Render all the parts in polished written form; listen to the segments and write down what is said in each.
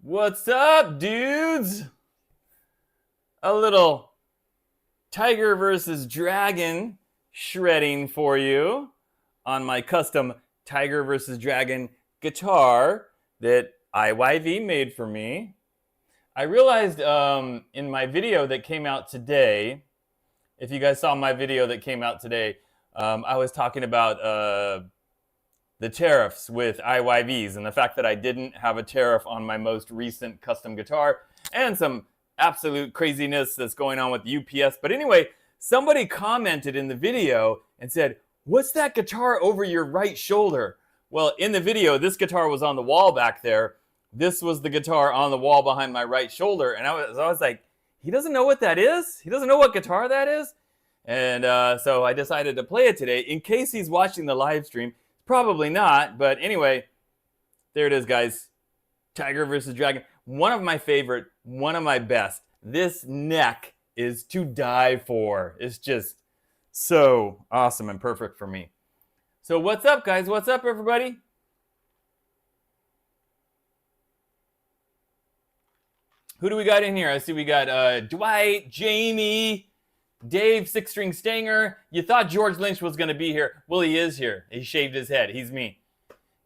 What's up, dudes? A little Tiger versus Dragon shredding for you on my custom Tiger versus Dragon guitar that IYV made for me. I realized in my video that came out today, if you guys saw my video that came out today, I was talking about the tariffs with IYVs and the fact that I didn't have a tariff on my most recent custom guitar and some absolute craziness that's going on with UPS. But anyway, somebody commented in the video and said, "What's that guitar over your right shoulder?" Well, in the video, this guitar was on the wall back there. This was the guitar on the wall behind my right shoulder. And I was like, he doesn't know what that is? He doesn't know what guitar that is? And so I decided to play it today in case he's watching the live stream. Probably not, but anyway, there it is, guys. Tiger versus Dragon. One of my favorite, one of my best. This neck is to die for. It's just so awesome and perfect for me. So what's up, guys? What's up, everybody? Who do we got in here? I see we got Dwight, Jamie, Dave, 6-string Stanger. You thought George Lynch was going to be here. Well, he is here. He shaved his head. He's me.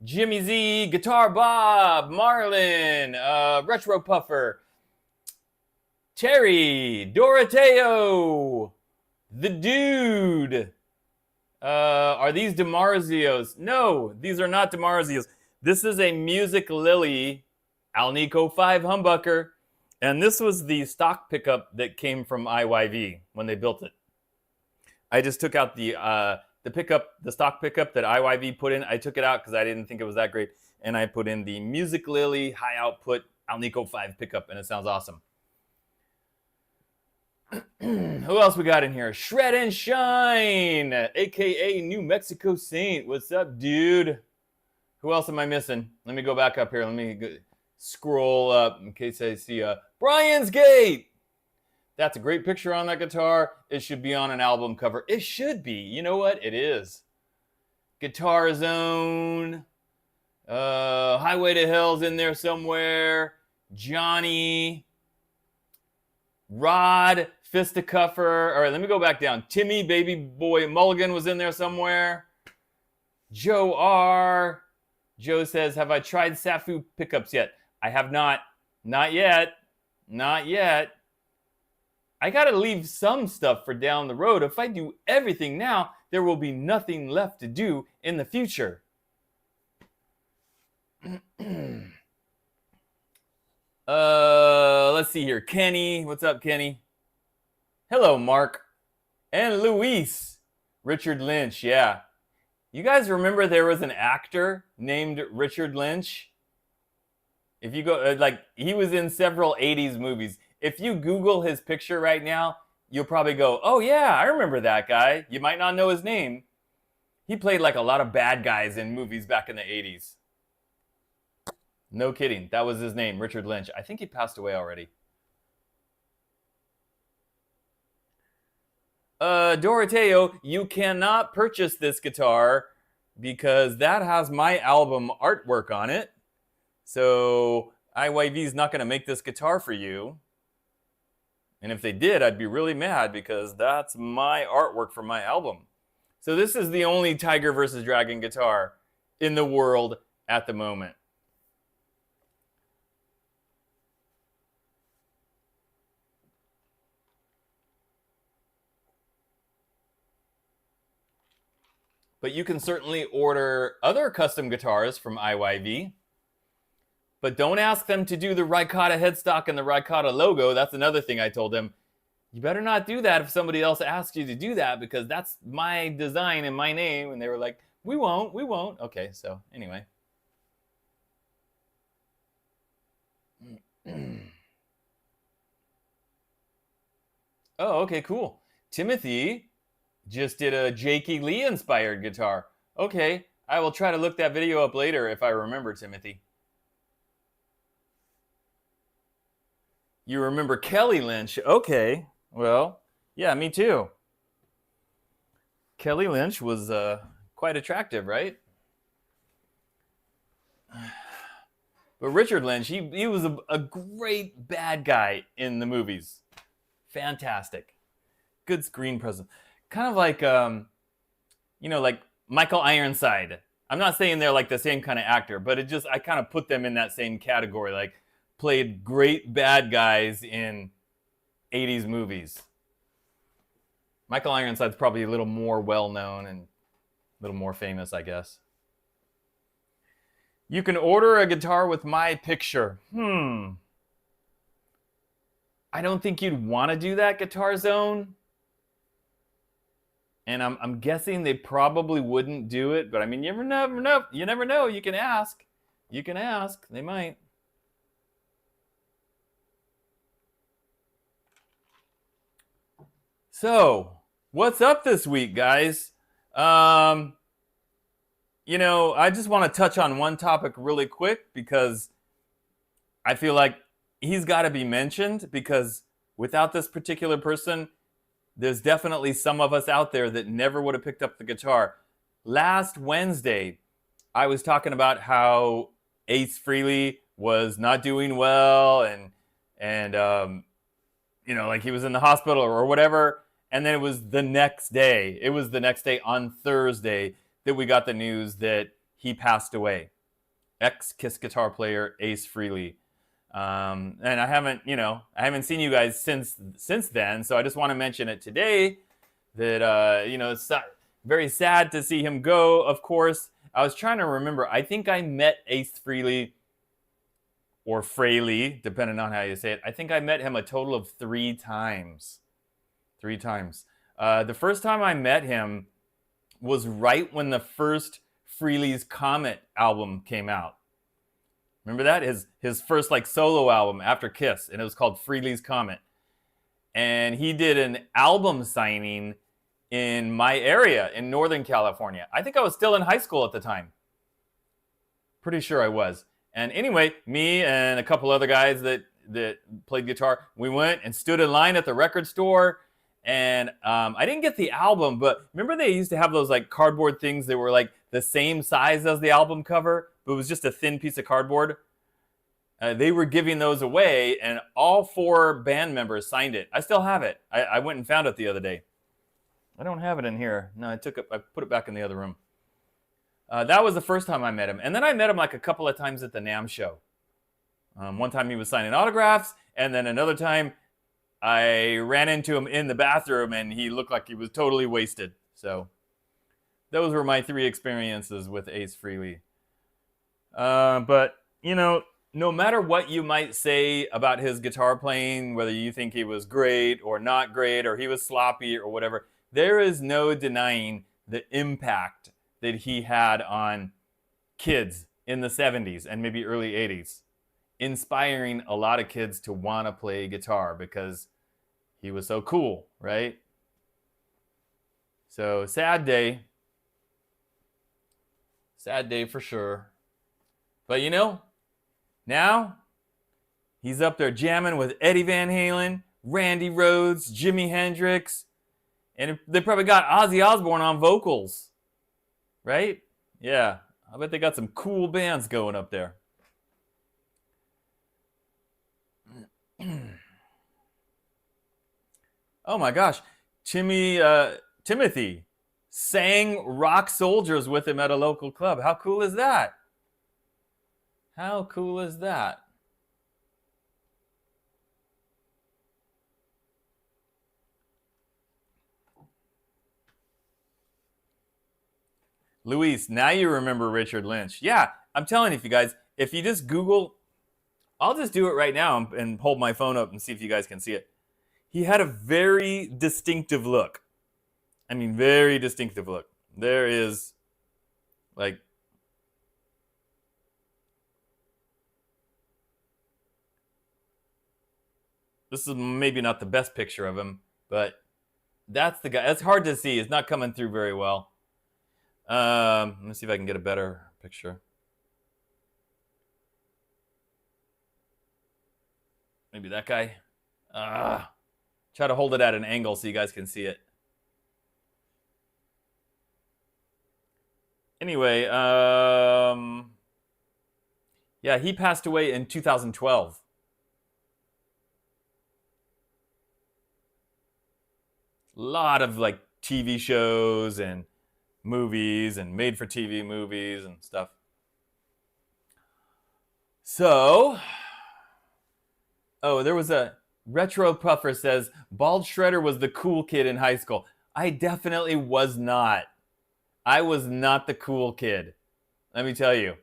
Jimmy Z, Guitar Bob, Marlin, Retro Puffer, Terry, Doroteo, The Dude. Are these DiMarzios? No, these are not DiMarzios. This is a Musiclily Alnico 5 humbucker. And this was the stock pickup that came from IYV when they built it. I just took out the stock pickup that IYV put in. I took it out because I didn't think it was that great. And I put in the Musiclily high output Alnico 5 pickup, and it sounds awesome. Who else we got in here? Shred and Shine, aka New Mexico Saint. What's up, dude? Who else am I missing? Let me go back up here. Let me scroll up in case I see Brian's Gate. That's a great picture on that guitar. It should be on an album cover. It should be. You know what? It is. Guitar Zone. Highway to Hell's in there somewhere. Johnny. Rod. Fisticuffer. All right, let me go back down. Timmy, Baby Boy Mulligan was in there somewhere. Joe R. Joe says, have I tried Safu pickups yet? I have not. Not yet. Not yet. I got to leave some stuff for down the road. If I do everything now, there will be nothing left to do in the future. Let's see here. Kenny. What's up, Kenny? Hello, Mark. And Luis. Richard Lynch, yeah. You guys remember there was an actor named Richard Lynch? If you go, he was in several 80s movies. If you Google his picture right now, you'll probably go, oh yeah, I remember that guy. You might not know his name. He played like a lot of bad guys in movies back in the 80s. No kidding. That was his name, Richard Lynch. I think he passed away already. Doroteo, you cannot purchase this guitar because that has my album artwork on it. So IYV is not going to make this guitar for you. And if they did, I'd be really mad because that's my artwork for my album. So this is the only Tiger versus Dragon guitar in the world at the moment. But you can certainly order other custom guitars from IYV. But don't ask them to do the Ricotta headstock and the Ricotta logo. That's another thing I told them. You better not do that if somebody else asks you to do that because that's my design and my name. And they were like, we won't, we won't. Okay, so anyway. Oh, okay, cool. Timothy just did a Jakey Lee inspired guitar. Okay, I will try to look that video up later if I remember, Timothy. You remember Kelly Lynch? Okay, well, yeah, me too. Kelly Lynch was quite attractive, right? But Richard Lynch, he was a great bad guy in the movies. Fantastic. Good screen presence. Kind of like, like Michael Ironside. I'm not saying they're like the same kind of actor, but I kind of put them in that same category. Like, played great bad guys in 80s movies. Michael Ironside's probably a little more well-known and a little more famous, I guess. You can order a guitar with my picture. I don't think you'd want to do that, Guitar Zone. And I'm guessing they probably wouldn't do it, but I mean, you never know. You never know. You can ask. You can ask. They might. So, what's up this week, guys? I just want to touch on one topic really quick because I feel like he's got to be mentioned because without this particular person, there's definitely some of us out there that never would have picked up the guitar. Last Wednesday, I was talking about how Ace Frehley was not doing well and like he was in the hospital or whatever. And then it was the next day. It was the next day on Thursday that we got the news that he passed away. Ex-Kiss guitar player Ace Frehley. And I haven't seen you guys since then. So I just want to mention it today that, it's very sad to see him go. Of course, I was trying to remember. I think I met Ace Frehley or Fraley, depending on how you say it. I think I met him a total of 3 times. 3 times. The first time I met him was right when the first Frehley's Comet album came out. Remember that? His first like solo album after Kiss, and it was called Frehley's Comet. And he did an album signing in my area in Northern California. I think I was still in high school at the time. Pretty sure I was. And anyway, me and a couple other guys that played guitar, we went and stood in line at the record store. And I didn't get the album, but remember they used to have those like cardboard things that were like the same size as the album cover, but it was just a thin piece of cardboard. They were giving those away, and all 4 band members signed it. I still have it. I went and found it the other day. I don't have it in here. No, I put it back in the other room. That was the first time I met him. And then I met him like a couple of times at the NAMM show. One time he was signing autographs, and then another time I ran into him in the bathroom, and he looked like he was totally wasted. So those were my 3 experiences with Ace Frehley. But, you know, no matter what you might say about his guitar playing, whether you think he was great or not great, or he was sloppy or whatever, there is no denying the impact that he had on kids in the 70s and maybe early 80s, inspiring a lot of kids to want to play guitar because he was so cool, right? So sad day for sure. But you know, now he's up there jamming with Eddie Van Halen, Randy Rhoads, Jimi Hendrix, and they probably got Ozzy Osbourne on vocals, right? Yeah, I bet they got some cool bands going up there. Oh my gosh, Timothy sang Rock Soldiers with him at a local club. How cool is that? How cool is that? Luis, now you remember Richard Lynch. Yeah, I'm telling you guys, if you just Google, I'll just do it right now and hold my phone up and see if you guys can see it. He had a very distinctive look. I mean, very distinctive look. There is, like, this is maybe not the best picture of him, but that's the guy. It's hard to see. It's not coming through very well. Let me see if I can get a better picture. Maybe that guy. Try to hold it at an angle so you guys can see it. Anyway, yeah, he passed away in 2012. A lot of like TV shows and movies and made-for-TV movies and stuff. So, oh, there was a Retro Puffer says, Bald Shredder was the cool kid in high school. I definitely was not. I was not the cool kid. Let me tell you.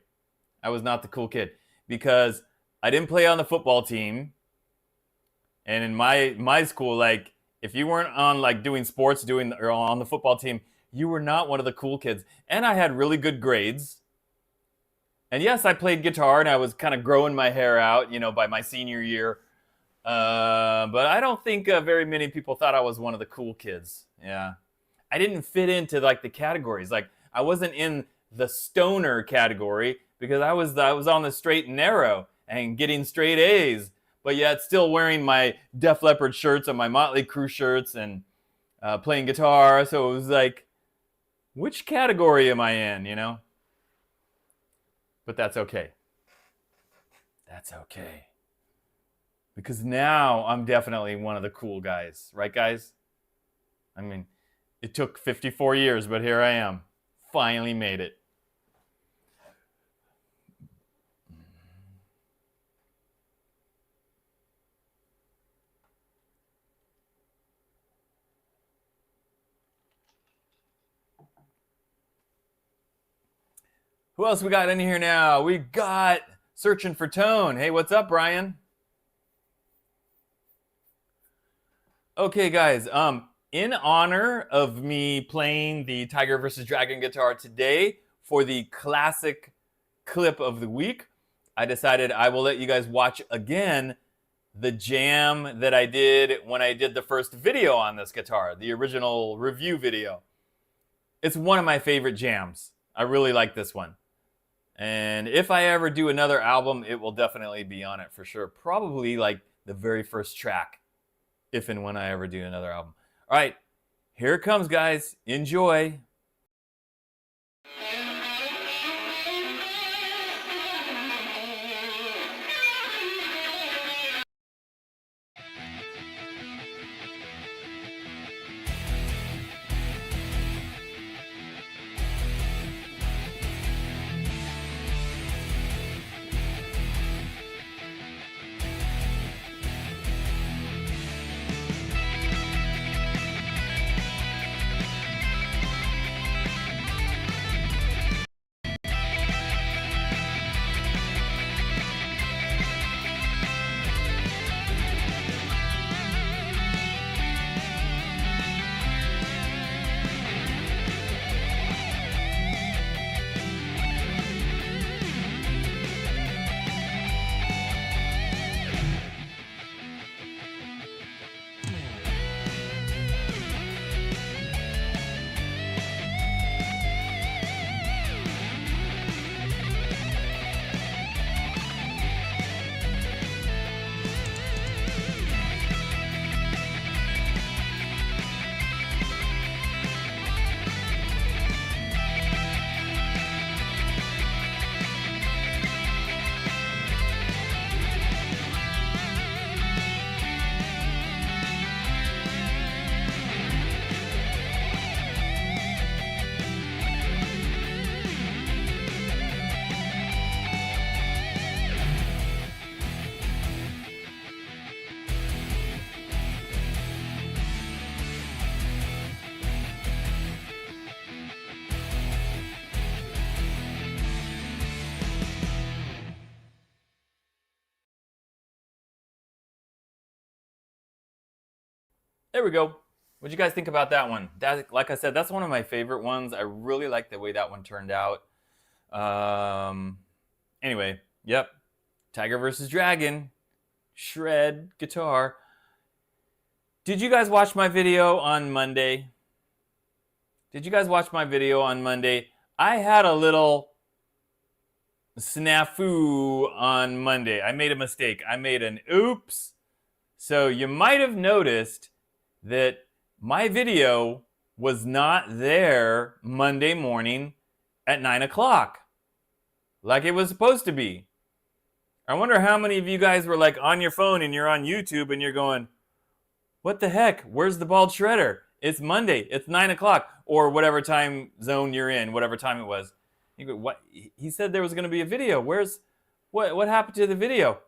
I was not the cool kid because I didn't play on the football team. And in my school, like, if you weren't on like doing sports, or on the football team, you were not one of the cool kids. And I had really good grades. And yes, I played guitar and I was kind of growing my hair out, you know, by my senior year. But I don't think very many people thought I was one of the cool kids. Yeah. I didn't fit into like the categories. Like I wasn't in the stoner category because I was on the straight and narrow and getting straight A's, but yet still wearing my Def Leppard shirts and my Motley Crue shirts and playing guitar. So it was like, which category am I in, you know? But that's okay. That's okay. Because now I'm definitely one of the cool guys. Right, guys? I mean, it took 54 years, but here I am. Finally made it. Who else we got in here now? We got Searching for tone. Hey, what's up, Brian? Okay, guys. In honor of me playing the Tiger versus Dragon guitar today for the classic clip of the week, I decided I will let you guys watch again the jam that I did when I did the first video on this guitar, the original review video. It's one of my favorite jams. I really like this one. And if I ever do another album, it will definitely be on it for sure. Probably like the very first track, if and when I ever do another album. All right, here it comes, guys. Enjoy. There we go. What'd you guys think about that one? Like I said, that's one of my favorite ones. I really like the way that one turned out. Anyway, yep. Tiger versus Dragon. Shred guitar. Did you guys watch my video on Monday? Did you guys watch my video on Monday? I had a little snafu on Monday. I made a mistake. I made an oops. So you might have noticed that my video was not there Monday morning at 9 o'clock like it was supposed to be. I wonder how many of you guys were like on your phone and you're on YouTube and you're going, what the heck? Where's the bald shredder? It's Monday. It's 9 o'clock or whatever time zone you're in, whatever time it was. You go, what? He said there was going to be a video. What happened to the video?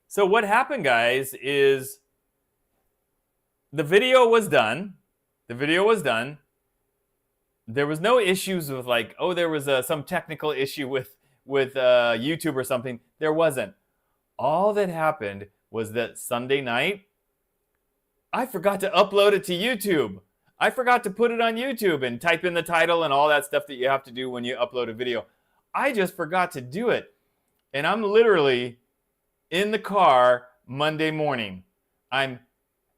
So what happened, guys, is the video was done. The video was done. There was no issues with like, oh, there was some technical issue with YouTube or something. There wasn't. All that happened was that Sunday night, I forgot to upload it to YouTube. I forgot to put it on YouTube and type in the title and all that stuff that you have to do when you upload a video. I just forgot to do it. And I'm literally in the car Monday morning. I'm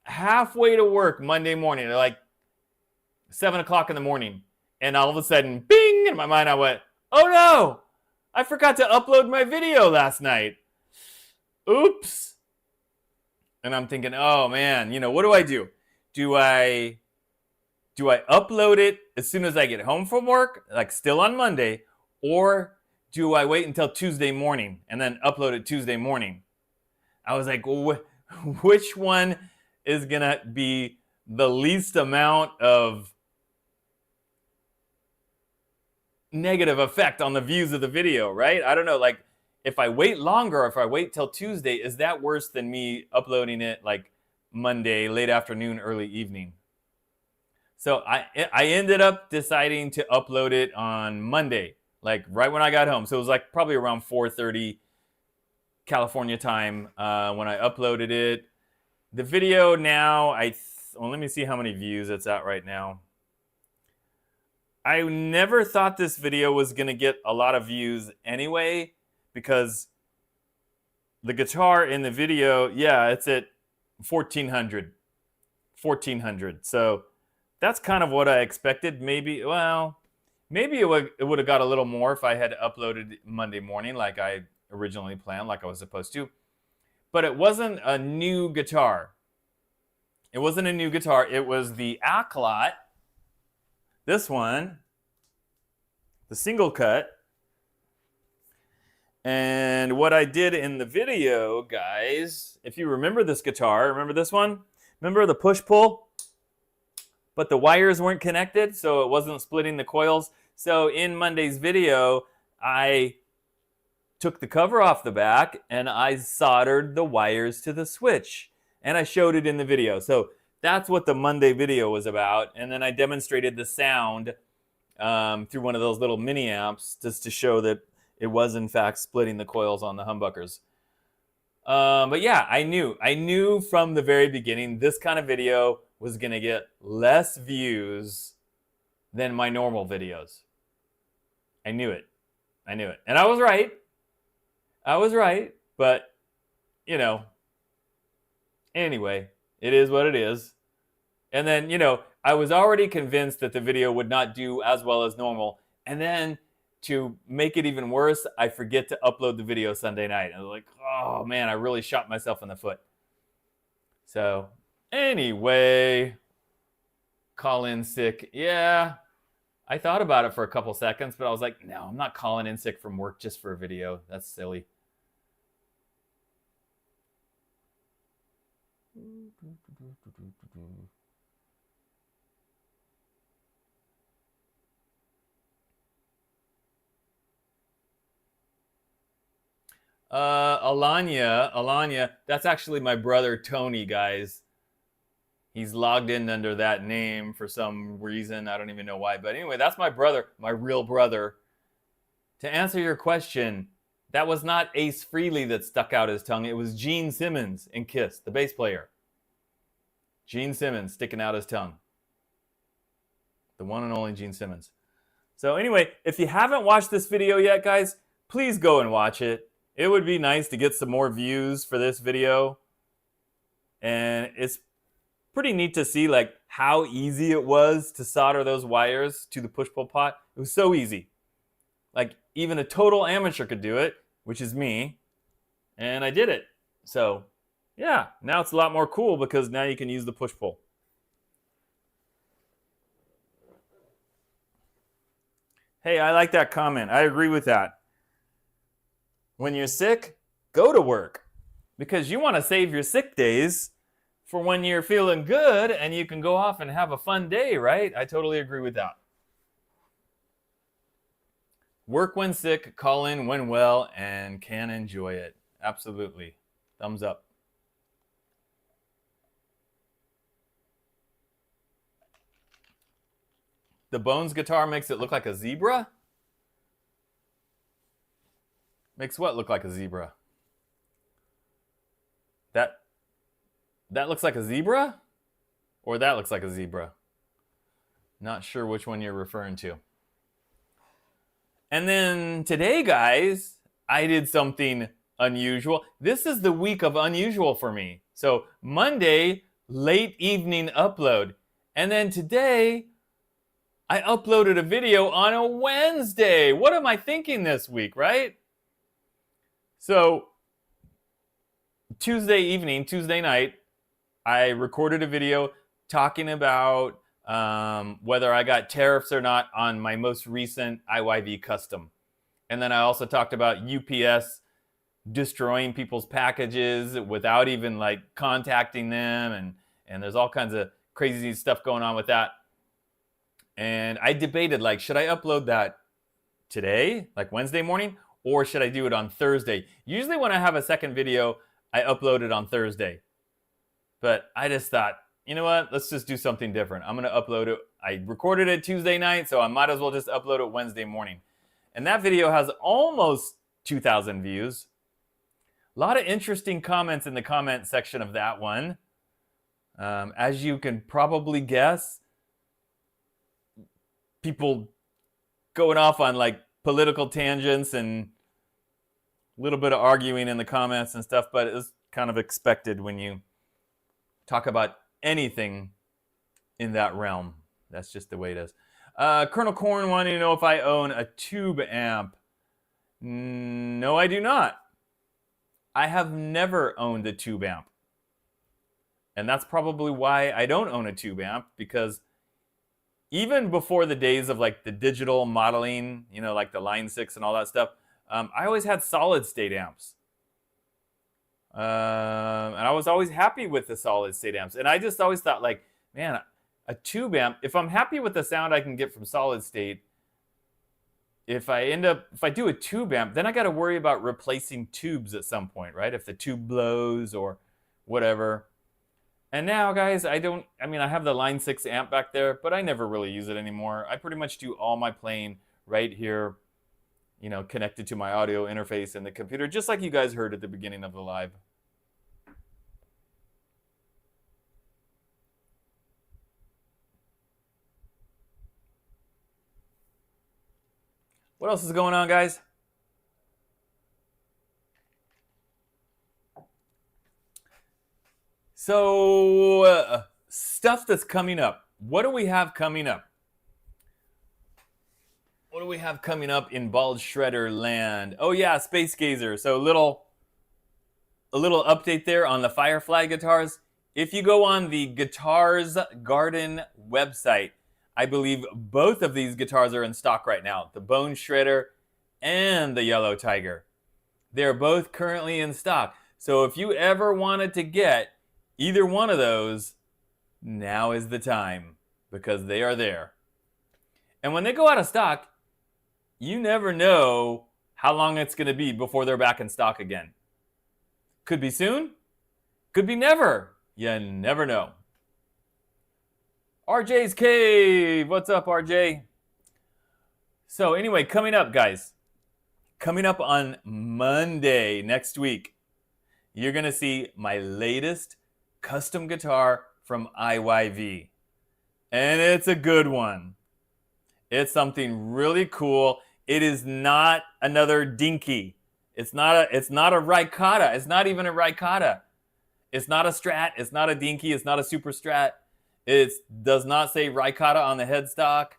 halfway to work Monday morning at like 7 o'clock in the morning. And all of a sudden, bing, in my mind I went, oh no, I forgot to upload my video last night. Oops. And I'm thinking, oh man, what do I do? Do I upload it as soon as I get home from work, like still on Monday, or do I wait until Tuesday morning and then upload it Tuesday morning? I was like, well, which one is gonna be the least amount of negative effect on the views of the video, right? I don't know, like if I wait longer or if I wait till Tuesday, is that worse than me uploading it like Monday, late afternoon, early evening? So I ended up deciding to upload it on Monday, like right when I got home. So it was like probably around 4:30 California time when I uploaded it. The video now, well, let me see how many views it's at right now. I never thought this video was going to get a lot of views anyway, because the guitar in the video, yeah, it's at 1,400. So that's kind of what I expected. Maybe it would have got a little more if I had uploaded Monday morning like I originally planned, like I was supposed to. But it wasn't a new guitar. It wasn't a new guitar. It was the Acolyte. This one, the single cut. And what I did in the video, guys, if you remember this guitar, remember this one? Remember the push-pull? But the wires weren't connected, so it wasn't splitting the coils. So in Monday's video, I took the cover off the back and I soldered the wires to the switch. And I showed it in the video. So that's what the Monday video was about. And then I demonstrated the sound through one of those little mini amps just to show that it was in fact splitting the coils on the humbuckers. But yeah, I knew from the very beginning this kind of video was gonna get less views than my normal videos. I knew it. And I was right, but you know, anyway, it is what it is. And then, you know, I was already convinced that the video would not do as well as normal. And then to make it even worse, I forget to upload the video Sunday night. I was like, oh man, I really shot myself in the foot. So anyway, call in sick. Yeah, I thought about it for a couple seconds, but I was like, no, I'm not calling in sick from work just for a video. That's silly. Alanya, that's actually my brother Tony, guys. He's logged in under that name for some reason. I don't even know why. But anyway, that's my brother, my real brother. To answer your question, that was not Ace Frehley that stuck out his tongue. It was Gene Simmons in Kiss, the bass player. Gene Simmons sticking out his tongue. The one and only Gene Simmons. So anyway, if you haven't watched this video yet, guys, please go and watch it. It would be nice to get some more views for this video. And it's pretty neat to see like how easy it was to solder those wires to the push-pull pot. It was so easy. Like even a total amateur could do it, which is me. And I did it. So yeah, now it's a lot more cool because now you can use the push-pull. Hey, I like that comment. I agree with that. When you're sick, go to work because you want to save your sick days for when you're feeling good and you can go off and have a fun day, right? I totally agree with that. Work when sick, call in when well, and can enjoy it. Absolutely. Thumbs up. The Bones guitar makes it look like a zebra? Makes what look like a zebra? That looks like a zebra? Or that looks like a zebra? Not sure which one you're referring to. And then today, guys, I did something unusual. This is the week of unusual for me. So Monday, late evening upload. And then today, I uploaded a video on a Wednesday. What am I thinking this week, right? So Tuesday night, I recorded a video talking about whether I got tariffs or not on my most recent IYV custom. And then I also talked about UPS destroying people's packages without even like contacting them. And there's all kinds of crazy stuff going on with that. And I debated, like, should I upload that today, like Wednesday morning, or should I do it on Thursday? Usually when I have a second video, I upload it on Thursday. But I just thought, you know what? Let's just do something different. I'm going to upload it. I recorded it Tuesday night, so I might as well just upload it Wednesday morning. And that video has almost 2,000 views. A lot of interesting comments in the comment section of that one. As you can probably guess, people going off on like political tangents and a little bit of arguing in the comments and stuff, but it's kind of expected when you talk about anything in that realm. That's just the way it is. Colonel Corn wanting to know if I own a tube amp. No, I do not. I have never owned a tube amp. And that's probably why I don't own a tube amp, because even before the days of like the digital modeling, you know, like the Line 6 and all that stuff, I always had solid state amps. And I was always happy with the solid state amps. And I just always thought like, man, a tube amp, if I'm happy with the sound I can get from solid state, if I do a tube amp, then I got to worry about replacing tubes at some point, right? If the tube blows or whatever. And now, guys, I have the Line 6 amp back there, but I never really use it anymore. I pretty much do all my playing right here, you know, connected to my audio interface in the computer, just like you guys heard at the beginning of the live. What else is going on, guys? So, stuff that's coming up. What do we have coming up? What do we have coming up in Bald Shredder land? Oh yeah, Space Gazer. So a little update there on the Firefly guitars. If you go on the Guitars Garden website, I believe both of these guitars are in stock right now. The Bone Shredder and the Yellow Tiger. They're both currently in stock. So if you ever wanted to get either one of those, now is the time, because they are there. And when they go out of stock, you never know how long it's going to be before they're back in stock again. Could be soon, could be never. You never know. RJ's Cave. What's up, RJ? So anyway, coming up, guys. Coming up on Monday next week, you're going to see my latest custom guitar from IYV. And it's a good one. It's something really cool. It is not another Dinky. It's not a Ricata. It's not even a Ricata. It's not a Strat. It's not a Dinky. It's not a Super Strat. It does not say Ricata on the headstock.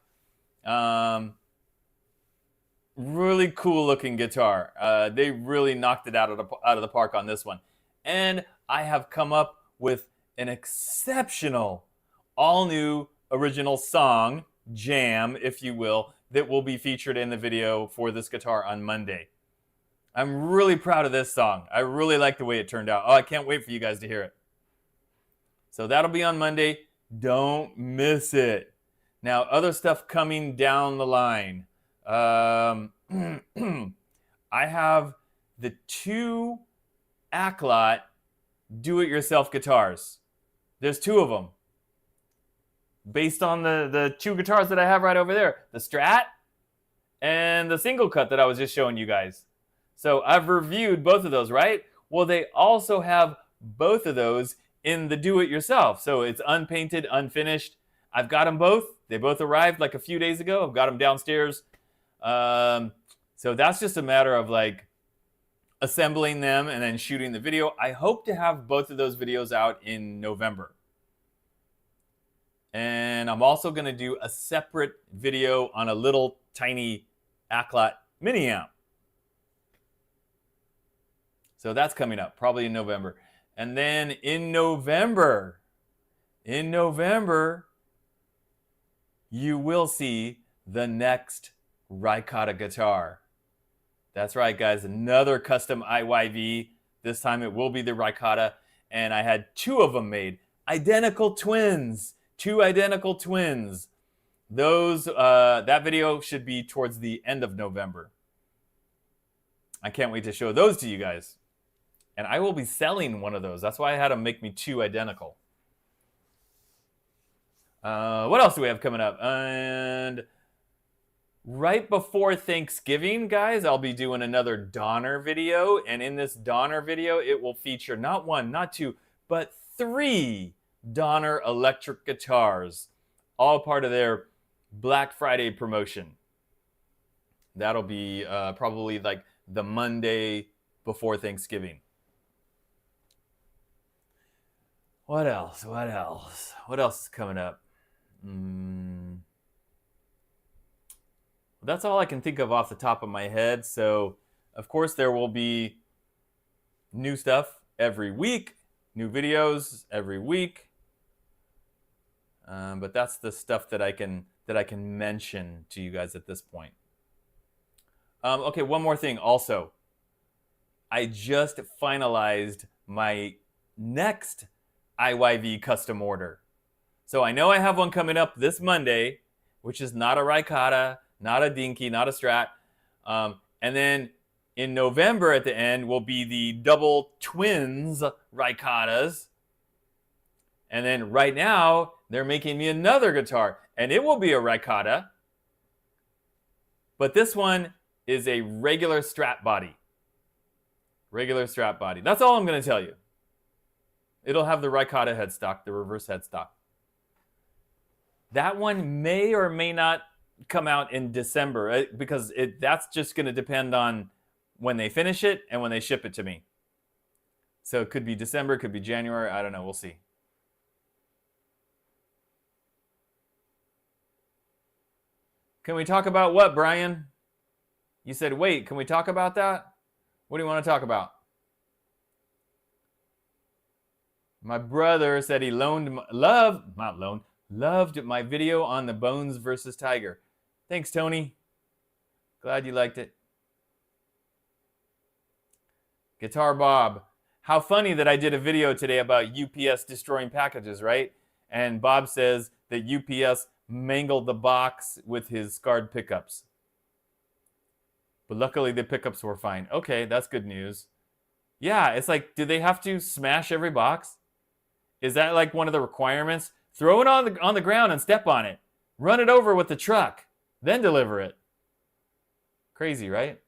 Really cool looking guitar. They really knocked it out of the park on this one. And I have come up with an exceptional, all-new original song, jam, if you will, that will be featured in the video for this guitar on Monday. I'm really proud of this song. I really like the way it turned out. Oh, I can't wait for you guys to hear it. So that'll be on Monday. Don't miss it. Now, other stuff coming down the line. I have the 2 Acklot do-it-yourself guitars. There's 2 of them. Based on the 2 guitars that I have right over there. The Strat and the single cut that I was just showing you guys. So I've reviewed both of those, right? Well, they also have both of those in the do-it-yourself. So it's unpainted, unfinished. I've got them both. They both arrived like a few days ago. I've got them downstairs. So that's just a matter of like assembling them and then shooting the video. I hope to have both of those videos out in November. And I'm also going to do a separate video on a little tiny Acklot mini amp. So that's coming up probably in November. And then in November, you will see the next Ricata guitar. That's right, guys. Another custom IYV. This time it will be the Ricata. And I had 2 of them made. Identical twins. 2 identical twins. Those, that video should be towards the end of November. I can't wait to show those to you guys. And I will be selling one of those. That's why I had them make me 2 identical. What else do we have coming up? And right before Thanksgiving, guys, I'll be doing another Donner video. And in this Donner video, it will feature not one, not two, but 3 Donner electric guitars, all part of their Black Friday promotion. That'll be probably like the Monday before Thanksgiving. What else? What else? What else is coming up? That's all I can think of off the top of my head. So, of course, there will be new stuff every week, new videos every week. But that's the stuff that I can mention to you guys at this point. Okay, one more thing. Also, I just finalized my next IYV custom order. So I know I have one coming up this Monday, which is not a Ricotta, not a Dinky, not a Strat. And then in November at the end will be the double twins Ricottas. And then right now, they're making me another guitar, and it will be a Ricotta. But this one is a regular Strat body. Regular Strat body. That's all I'm going to tell you. It'll have the Ricotta headstock, the reverse headstock. That one may or may not come out in December because that's just going to depend on when they finish it and when they ship it to me. So it could be December, it could be January. I don't know. We'll see. Can we talk about what, Brian? You said, wait, can we talk about that? What do you want to talk about? My brother said he loved my video on the Bones versus Tiger. Thanks, Tony. Glad you liked it. Guitar Bob. How funny that I did a video today about UPS destroying packages, right? And Bob says that UPS mangled the box with his scarred pickups. But luckily the pickups were fine. Okay, that's good news. Yeah, it's like, do they have to smash every box? Is that like one of the requirements? Throw it on the ground and step on it. Run it over with the truck. Then deliver it. Crazy, right?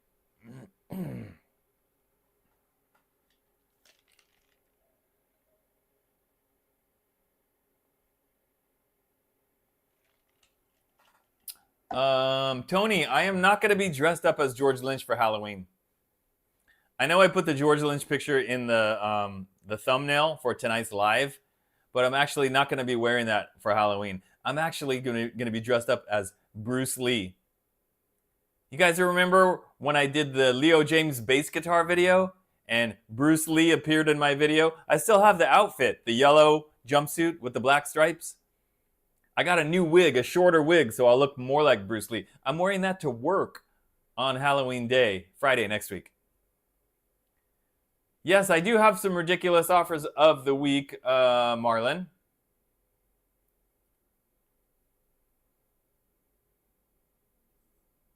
Tony, I am not going to be dressed up as George Lynch for Halloween. I know I put the George Lynch picture in the thumbnail for tonight's live, but I'm actually not going to be wearing that for Halloween. I'm actually going to be dressed up as Bruce Lee. You guys remember when I did the Leo James bass guitar video and Bruce Lee appeared in my video? I still have the outfit, the yellow jumpsuit with the black stripes. I got a new wig, a shorter wig, so I'll look more like Bruce Lee. I'm wearing that to work on Halloween Day, Friday next week. Yes, I do have some ridiculous offers of the week, Marlon.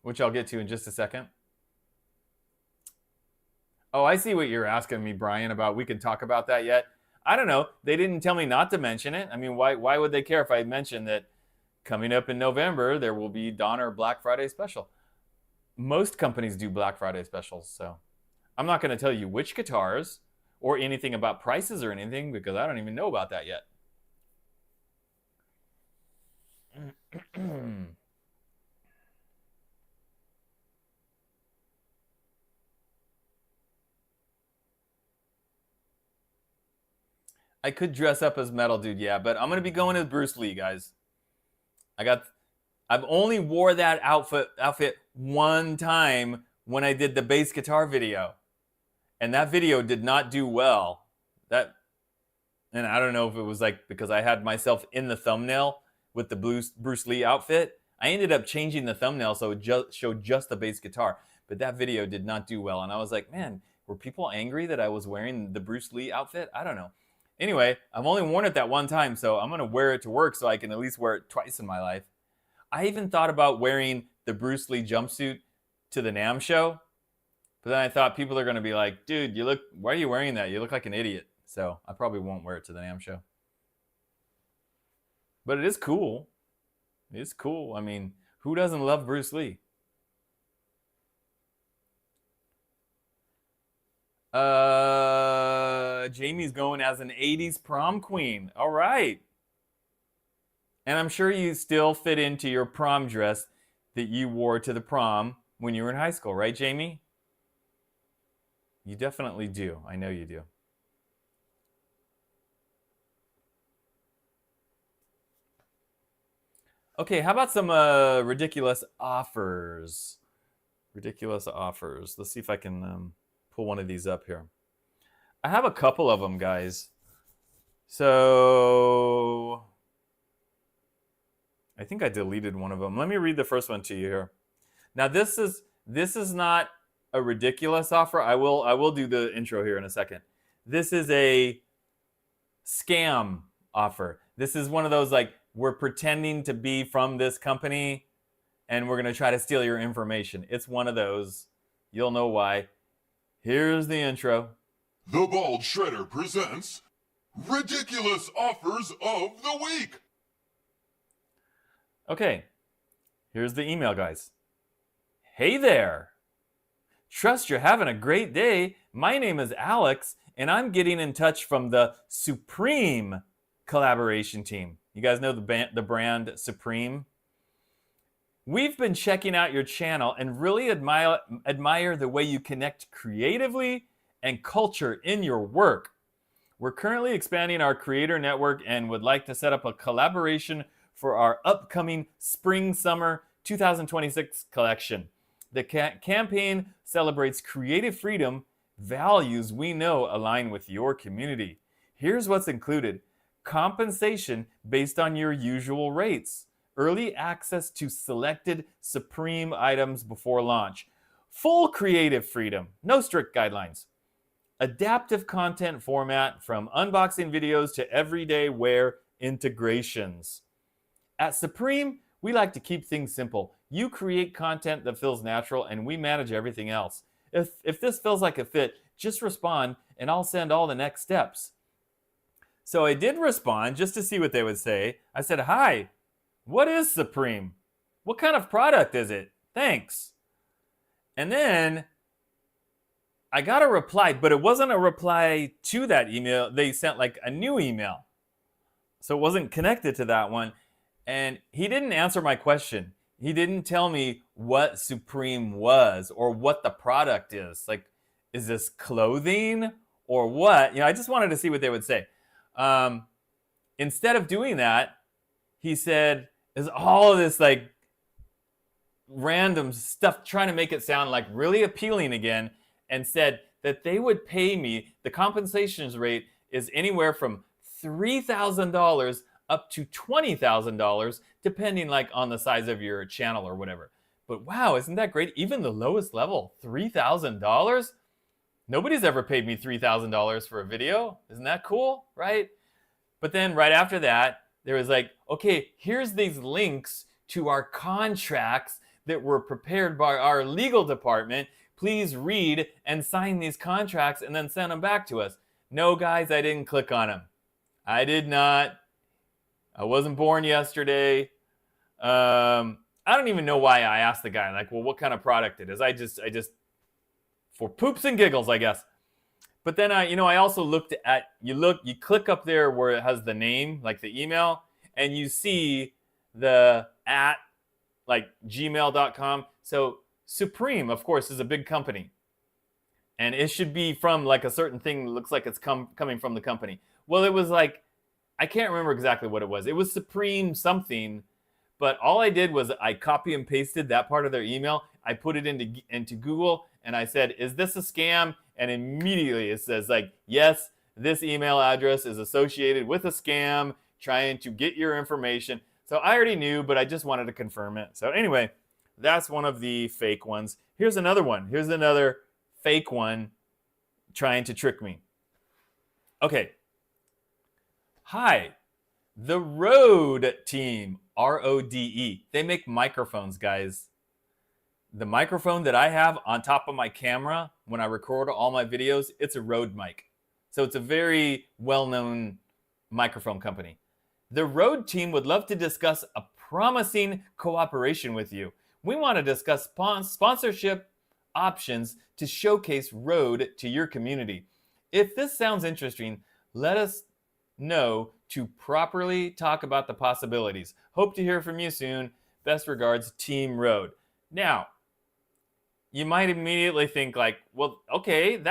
Which I'll get to in just a second. Oh, I see what you're asking me, Brian, about. We can talk about that yet. I don't know. They didn't tell me not to mention it. I mean, why would they care if I mentioned that coming up in November, there will be Donner Black Friday special? Most companies do Black Friday specials, so I'm not going to tell you which guitars or anything about prices or anything because I don't even know about that yet. I could dress up as Metal Dude, yeah, but I'm going to be going as Bruce Lee, guys. I've only wore that outfit one time when I did the bass guitar video. And that video did not do well. And I don't know if it was like because I had myself in the thumbnail with the Bruce Lee outfit. I ended up changing the thumbnail so it showed just the bass guitar. But that video did not do well. And I was like, man, were people angry that I was wearing the Bruce Lee outfit? I don't know. Anyway, I've only worn it that one time, so I'm going to wear it to work so I can at least wear it twice in my life. I even thought about wearing the Bruce Lee jumpsuit to the NAMM show. But then I thought people are going to be like, dude, why are you wearing that? You look like an idiot. So I probably won't wear it to the NAMM show. But it is cool. It's cool. I mean, who doesn't love Bruce Lee? Jamie's going as an 80s prom queen. All right. And I'm sure you still fit into your prom dress that you wore to the prom when you were in high school, right, Jamie? You definitely do. I know you do. Okay, how about some ridiculous offers? Ridiculous offers. Let's see if I can pull one of these up here. I have a couple of them, guys. So I think I deleted one of them. Let me read the first one to you here. Now this is not a ridiculous offer. I will do the intro here in a second. This is a scam offer. This is one of those like, we're pretending to be from this company and we're going to try to steal your information. It's one of those. You'll know why. Here's the intro. The Bald Shredder presents Ridiculous Offers of the Week. Okay, here's the email, guys. Hey there. Trust you're having a great day. My name is Alex, and I'm getting in touch from the Supreme collaboration team. You guys know the brand Supreme? We've been checking out your channel and really admire the way you connect creatively and culture in your work. We're currently expanding our creator network and would like to set up a collaboration for our upcoming Spring-Summer 2026 collection. The campaign celebrates creative freedom, values we know align with your community. Here's what's included. Compensation based on your usual rates. Early access to selected Supreme items before launch. Full creative freedom, no strict guidelines. Adaptive content format from unboxing videos to everyday wear integrations. At Supreme, we like to keep things simple. You create content that feels natural and we manage everything else. If this feels like a fit, just respond and I'll send all the next steps. So I did respond just to see what they would say. I said, hi, what is Supreme? What kind of product is it? Thanks. And then I got a reply, but it wasn't a reply to that email. They sent like a new email. So it wasn't connected to that one. And he didn't answer my question. He didn't tell me what Supreme was or what the product is. Like, is this clothing or what? You know, I just wanted to see what they would say. Instead of doing that, he said, is all of this like random stuff trying to make it sound like really appealing again, and said that they would pay me, the compensation rate is anywhere from $3,000 up to $20,000, depending like on the size of your channel or whatever. But wow, isn't that great? Even the lowest level, $3,000? Nobody's ever paid me $3,000 for a video. Isn't that cool, right? But then right after that, there was like, okay, here's these links to our contracts that were prepared by our legal department. Please read and sign these contracts and then send them back to us. No, guys, I didn't click on them. I did not. I wasn't born yesterday. I don't even know why I asked the guy, like, well, what kind of product it is. I just, for poops and giggles, I guess. But then I also looked at, you click up there where it has the name, like the email, and you see the @ like gmail.com. So Supreme, of course, is a big company. And it should be from like a certain thing that looks like it's coming from the company. Well, it was like, I can't remember exactly what it was. It was Supreme something, but all I did was I copy and pasted that part of their email. I put it into Google and I said, is this a scam? And immediately it says like, yes, this email address is associated with a scam trying to get your information. So I already knew, but I just wanted to confirm it. So anyway, that's one of the fake ones. Here's another one. Here's another fake one trying to trick me. Okay. Hi, the Rode team, R-O-D-E. They make microphones, guys. The microphone that I have on top of my camera when I record all my videos, it's a Rode mic. So it's a very well-known microphone company. The Rode team would love to discuss a promising cooperation with you. We want to discuss sponsorship options to showcase road to your community. If this sounds interesting, let us know to properly talk about the possibilities. Hope to hear from you soon. Best regards, Team Road. Now, you might immediately think like, well, okay,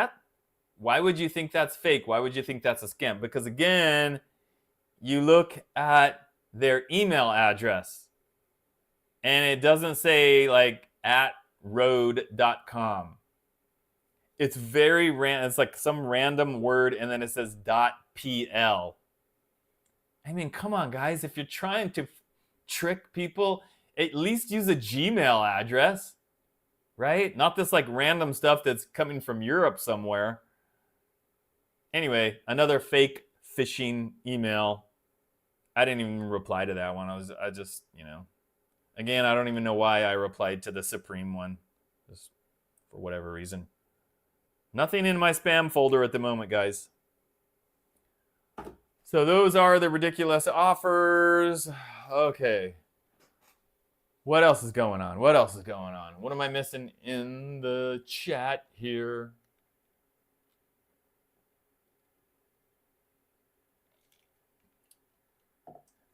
why would you think that's fake? Why would you think that's a scam? Because again, you look at their email address and it doesn't say like at road.com. It's very random. It's like some random word and then it says .pl. I mean, come on, guys. If you're trying to trick people, at least use a Gmail address, right? Not this like random stuff that's coming from Europe somewhere. Anyway, another fake phishing email. I didn't even reply to that one. I just, again, I don't even know why I replied to the Supreme one, just for whatever reason. Nothing in my spam folder at the moment, guys. So those are the ridiculous offers. Okay. What else is going on? What else is going on? What am I missing in the chat here?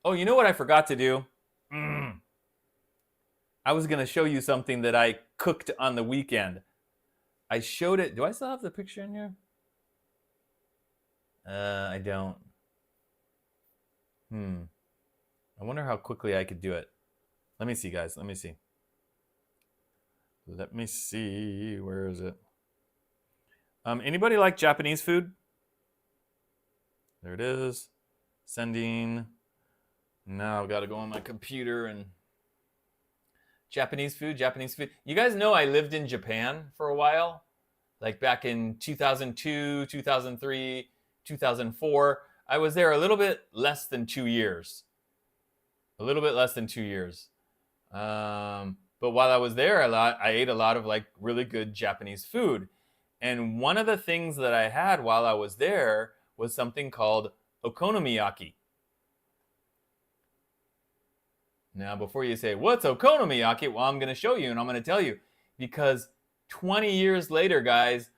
Oh, you know what I forgot to do? I was going to show you something that I cooked on the weekend. I showed it. Do I still have the picture in here? I don't. I wonder how quickly I could do it. Let me see, guys. Let me see. Where is it? Anybody like Japanese food? There it is. Sending. Now I've got to go on my computer and Japanese food. You guys know I lived in Japan for a while, like back in 2002, 2003, 2004. I was there a little bit less than 2 years. But while I was there I ate a lot of like really good Japanese food. And one of the things that I had while I was there was something called okonomiyaki. Now, before you say, what's okonomiyaki? Well, I'm going to show you and I'm going to tell you. Because 20 years later, guys,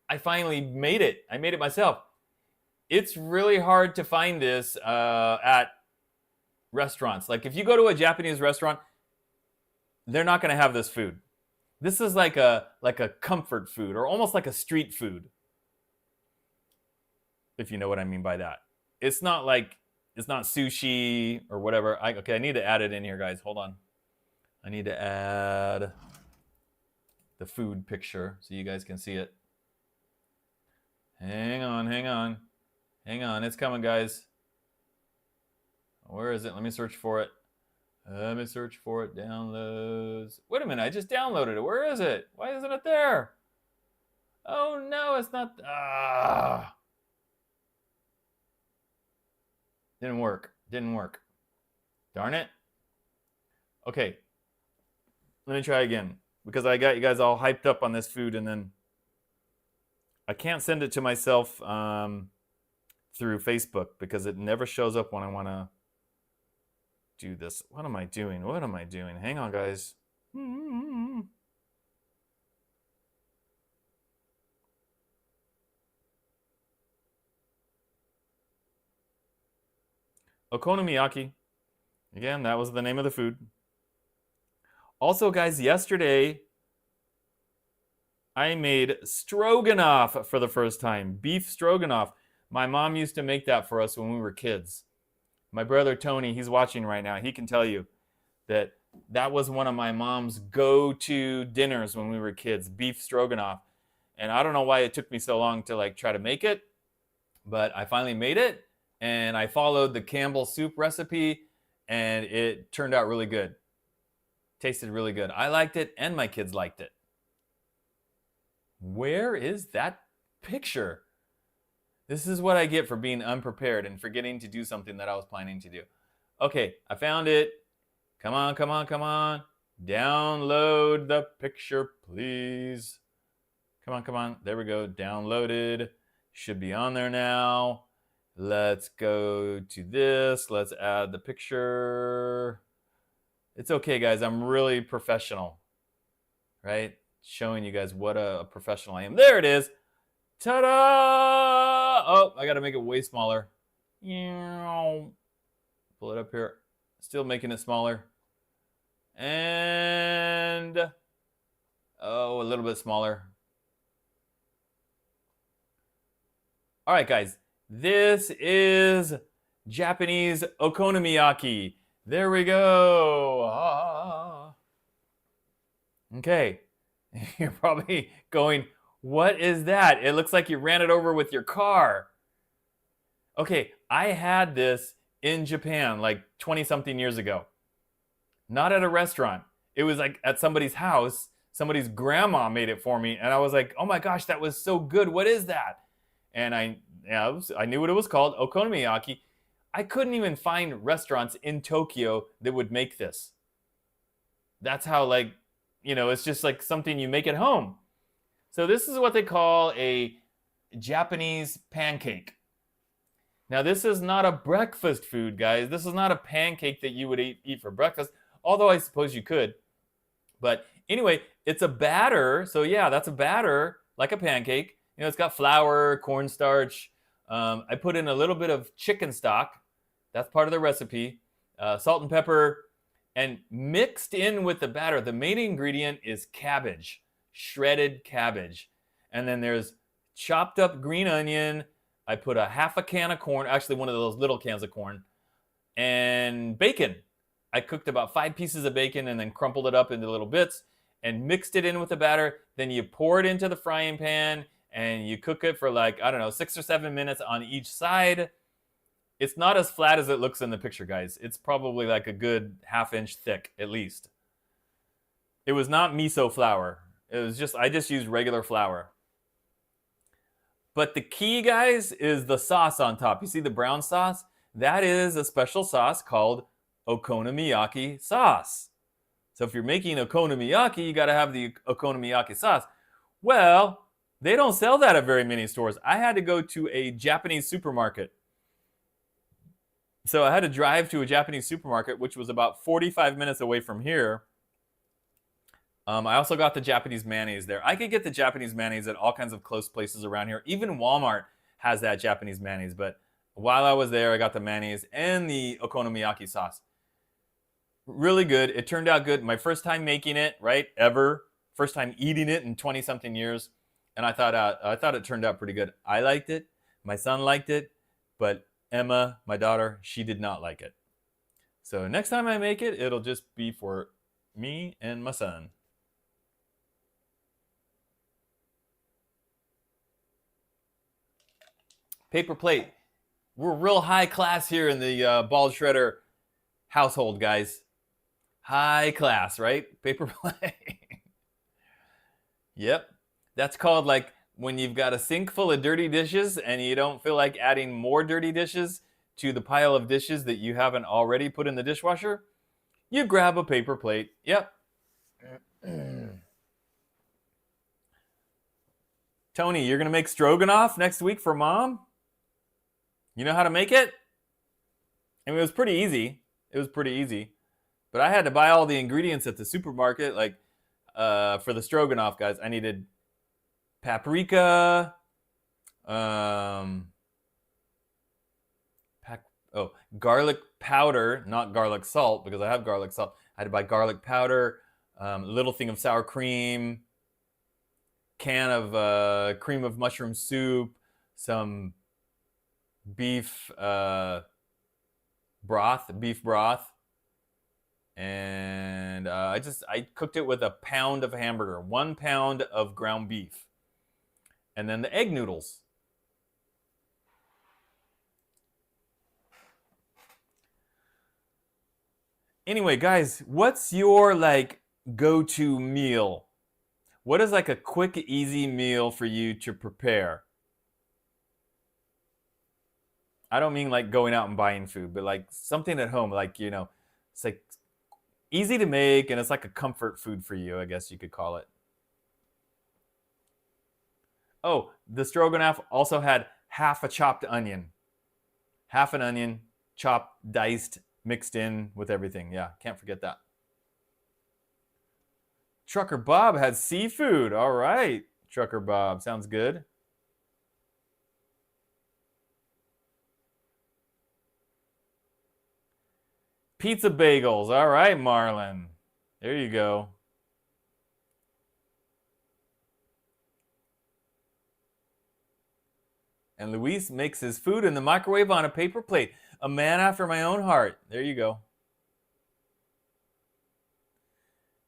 I finally made it. I made it myself. It's really hard to find this at restaurants. Like if you go to a Japanese restaurant, they're not going to have this food. This is like a comfort food or almost like a street food. If you know what I mean by that. It's not sushi or whatever. I need to add it in here, guys. Hold on. I need to add the food picture so you guys can see it. Hang on. It's coming, guys. Where is it? Let me search for it. Downloads. Wait a minute. I just downloaded it. Where is it? Why isn't it there? Oh, no, it's not. Didn't work. Darn it. Okay. Let me try again. Because I got you guys all hyped up on this food and then I can't send it to myself through Facebook because it never shows up when I want to do this. What am I doing? Hang on, guys. Okonomiyaki. Again, that was the name of the food. Also, guys, yesterday I made stroganoff for the first time. Beef stroganoff. My mom used to make that for us when we were kids. My brother Tony, he's watching right now. He can tell you that was one of my mom's go-to dinners when we were kids, beef stroganoff. And I don't know why it took me so long to like try to make it, but I finally made it. And I followed the Campbell soup recipe, and it turned out really good. Tasted really good. I liked it, and my kids liked it. Where is that picture? This is what I get for being unprepared and forgetting to do something that I was planning to do. Okay, I found it. Come on. Download the picture, please. Come on. There we go. Downloaded. Should be on there now. Let's go to this. Let's add the picture. It's okay, guys. I'm really professional, right? showing you guys what a professional I am. There it is. Ta-da! Oh, I got to make it way smaller. Pull it up here. Still making it smaller. And, oh, a little bit smaller. All right, guys. This is Japanese okonomiyaki. There we go. Ah. Okay. You're probably going, what is that? It looks like you ran it over with your car. Okay, I had this in Japan like 20-something years ago. Not at a restaurant. It was like at somebody's house. Somebody's grandma made it for me. And I was like, oh my gosh, that was so good. What is that? And I knew what it was called, okonomiyaki. I couldn't even find restaurants in Tokyo that would make this. That's how, like, you know, it's just like something you make at home. So this is what they call a Japanese pancake. Now, this is not a breakfast food, guys. This is not a pancake that you would eat for breakfast, although I suppose you could. But anyway, it's a batter. So yeah, that's a batter, like a pancake. You know, it's got flour, cornstarch. I put in a little bit of chicken stock. That's part of the recipe. Salt and pepper. And mixed in with the batter, the main ingredient is cabbage, shredded cabbage. And then there's chopped up green onion. I put a half a can of corn, actually one of those little cans of corn, and bacon. I cooked about 5 pieces of bacon and then crumpled it up into little bits and mixed it in with the batter. Then you pour it into the frying pan and you cook it for like, I don't know, 6 or 7 minutes on each side. It's not as flat as it looks in the picture, guys. It's probably like a good ½ inch thick, at least. It was not miso flour. It was just, I just used regular flour. But the key, guys, is the sauce on top. You see the brown sauce? That is a special sauce called okonomiyaki sauce. So if you're making okonomiyaki, you got to have the okonomiyaki sauce. Well, they don't sell that at very many stores. I had to go to a Japanese supermarket. So I had to drive to a Japanese supermarket, which was about 45 minutes away from here. I also got the Japanese mayonnaise there. I could get the Japanese mayonnaise at all kinds of close places around here. Even Walmart has that Japanese mayonnaise. But while I was there, I got the mayonnaise and the okonomiyaki sauce. Really good. It turned out good. My first time making it, right, ever. First time eating it in 20-something years. And I thought it turned out pretty good. I liked it. My son liked it. But Emma, my daughter, she did not like it. So next time I make it, it'll just be for me and my son. Paper plate. We're real high class here in the ball shredder household, guys. High class, right? Paper plate. Yep. That's called like when you've got a sink full of dirty dishes and you don't feel like adding more dirty dishes to the pile of dishes that you haven't already put in the dishwasher, you grab a paper plate. Yep. Tony, you're going to make stroganoff next week for Mom? You know how to make it? I mean, it was pretty easy. It was pretty easy. But I had to buy all the ingredients at the supermarket. Like, for the stroganoff, guys, I needed paprika, garlic powder, not garlic salt, because I have garlic salt. I had to buy garlic powder, a little thing of sour cream, can of cream of mushroom soup, some beef broth, and I cooked it with a pound of hamburger, 1 pound of ground beef, and then the egg noodles. Anyway, guys, what's your like go-to meal? What is like a quick, easy meal for you to prepare? I don't mean like going out and buying food, but like something at home, like, you know, it's like easy to make and it's like a comfort food for you, I guess you could call it. Oh, the stroganoff also had half a chopped onion. Half an onion, chopped, diced, mixed in with everything. Yeah, can't forget that. Trucker Bob has seafood. All right, Trucker Bob. Sounds good. Pizza bagels. All right, Marlon. There you go. And Luis makes his food in the microwave on a paper plate. A man after my own heart. There you go.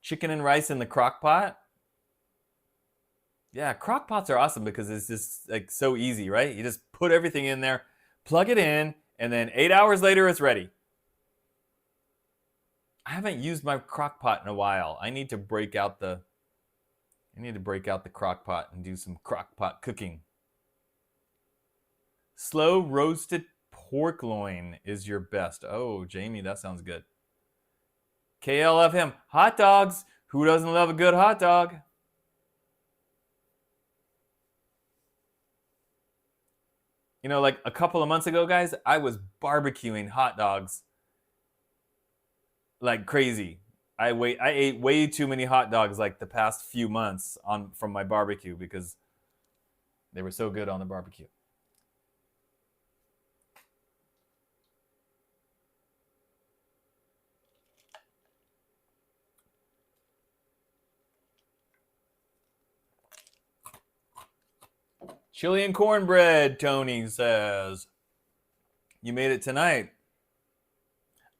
Chicken and rice in the crock pot. Yeah, crock pots are awesome because it's just like so easy, right? You just put everything in there, plug it in, and then 8 hours later it's ready. I haven't used my crock pot in a while. I need to break out the crock pot and do some crock pot cooking. Slow roasted pork loin is your best. Oh, Jamie, that sounds good. KLFM, hot dogs. Who doesn't love a good hot dog? You know, like a couple of months ago, guys, I was barbecuing hot dogs like crazy. I ate way too many hot dogs like the past few months from my barbecue because they were so good on the barbecue. Chili and cornbread, Tony says. You made it tonight.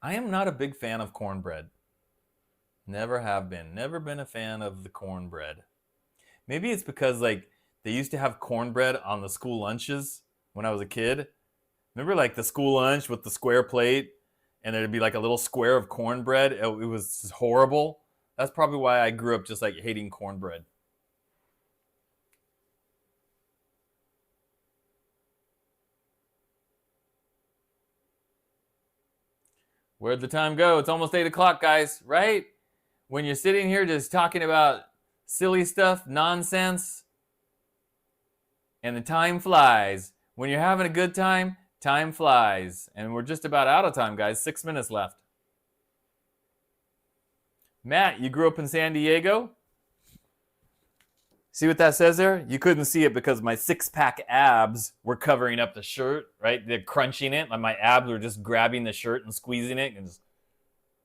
I am not a big fan of cornbread. Never have been. Never been a fan of the cornbread. Maybe it's because like they used to have cornbread on the school lunches when I was a kid. Remember like the school lunch with the square plate and there'd be like a little square of cornbread? It was just horrible. That's probably why I grew up just like hating cornbread. Where'd the time go? It's almost 8 o'clock, guys, right? When you're sitting here just talking about silly stuff, nonsense, and the time flies. When you're having a good time, time flies. And we're just about out of time, guys. 6 minutes left. Matt, you grew up in San Diego? See what that says there? You couldn't see it because my six-pack abs were covering up the shirt, right? They're crunching it. Like my abs were just grabbing the shirt and squeezing it. And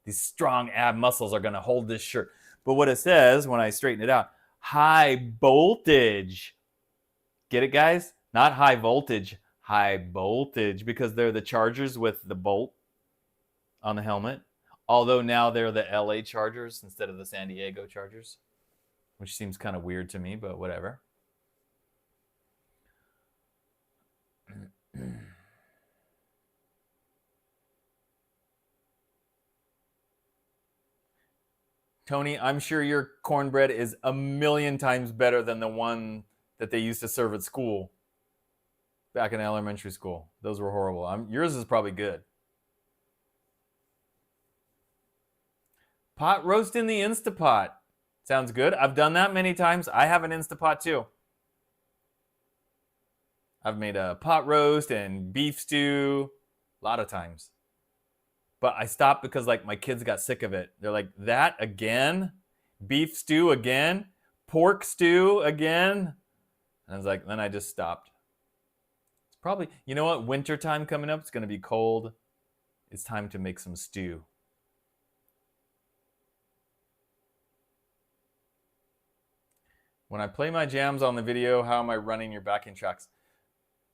these strong ab muscles are going to hold this shirt. But what it says when I straighten it out, high voltage. Get it, guys? Not high voltage, high voltage, because they're the Chargers with the bolt on the helmet. Although now they're the LA Chargers instead of the San Diego Chargers. Which seems kind of weird to me, but whatever. Tony, I'm sure your cornbread is a million times better than the one that they used to serve at school back in elementary school. Those were horrible. Yours is probably good. Pot roast in the Instapot. Sounds good. I've done that many times. I have an Instapot too. I've made a pot roast and beef stew a lot of times. But I stopped because like my kids got sick of it. They're like, that again? Beef stew again? Pork stew again? And I was like, then I just stopped. It's probably, you know what? Winter time coming up. It's going to be cold. It's time to make some stew. When I play my jams on the video, how am I running your backing tracks?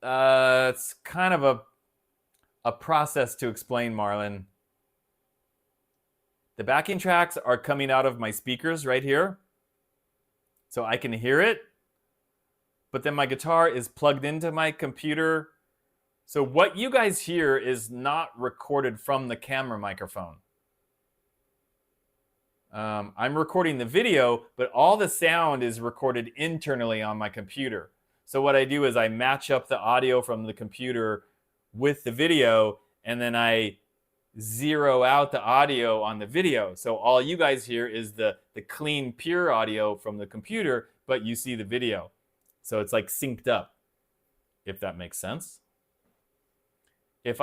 It's kind of a process to explain, Marlon. The backing tracks are coming out of my speakers right here. So I can hear it. But then my guitar is plugged into my computer. So what you guys hear is not recorded from the camera microphone. I'm recording the video, but all the sound is recorded internally on my computer. So what I do is I match up the audio from the computer with the video, and then I zero out the audio on the video. So all you guys hear is the clean, pure audio from the computer, but you see the video. So it's like synced up, if that makes sense. If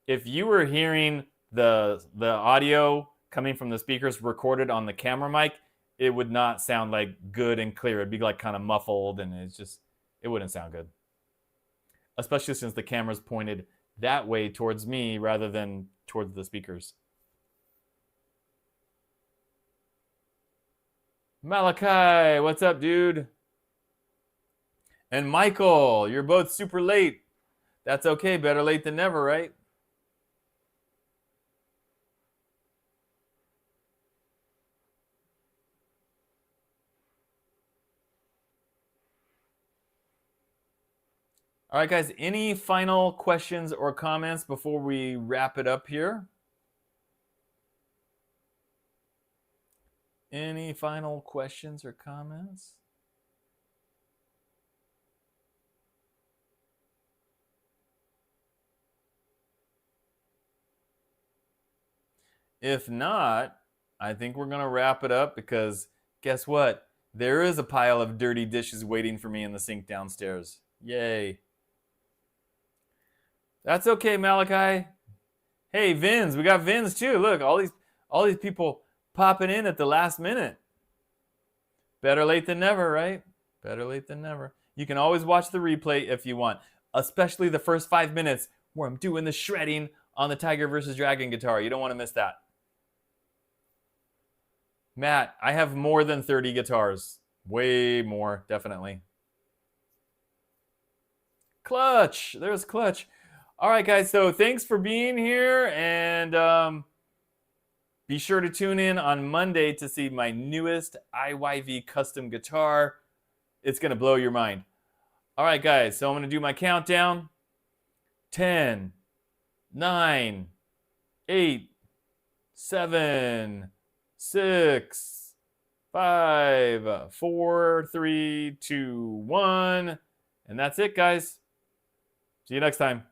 you were hearing the audio coming from the speakers recorded on the camera mic, it would not sound like good and clear. It'd be like kind of muffled, and it wouldn't sound good. Especially since the camera's pointed that way towards me rather than towards the speakers. Malachi, what's up, dude? And Michael, you're both super late. That's okay, better late than never, right? All right, guys, any final questions or comments before we wrap it up here? Any final questions or comments? If not, I think we're going to wrap it up because guess what? There is a pile of dirty dishes waiting for me in the sink downstairs. Yay. That's okay, Malachi. Hey, Vins, we got Vins too. Look, all these people popping in at the last minute. Better late than never, right? Better late than never. You can always watch the replay if you want, especially the first 5 minutes where I'm doing the shredding on the Tiger versus Dragon guitar. You don't want to miss that. Matt, I have more than 30 guitars. Way more, definitely. Clutch. There's Clutch. All right, guys. So thanks for being here. And be sure to tune in on Monday to see my newest IYV custom guitar. It's going to blow your mind. All right, guys. So I'm going to do my countdown. 10, 9, 8, 7, 6, 5, 4, 3, 2, 1. And that's it, guys. See you next time.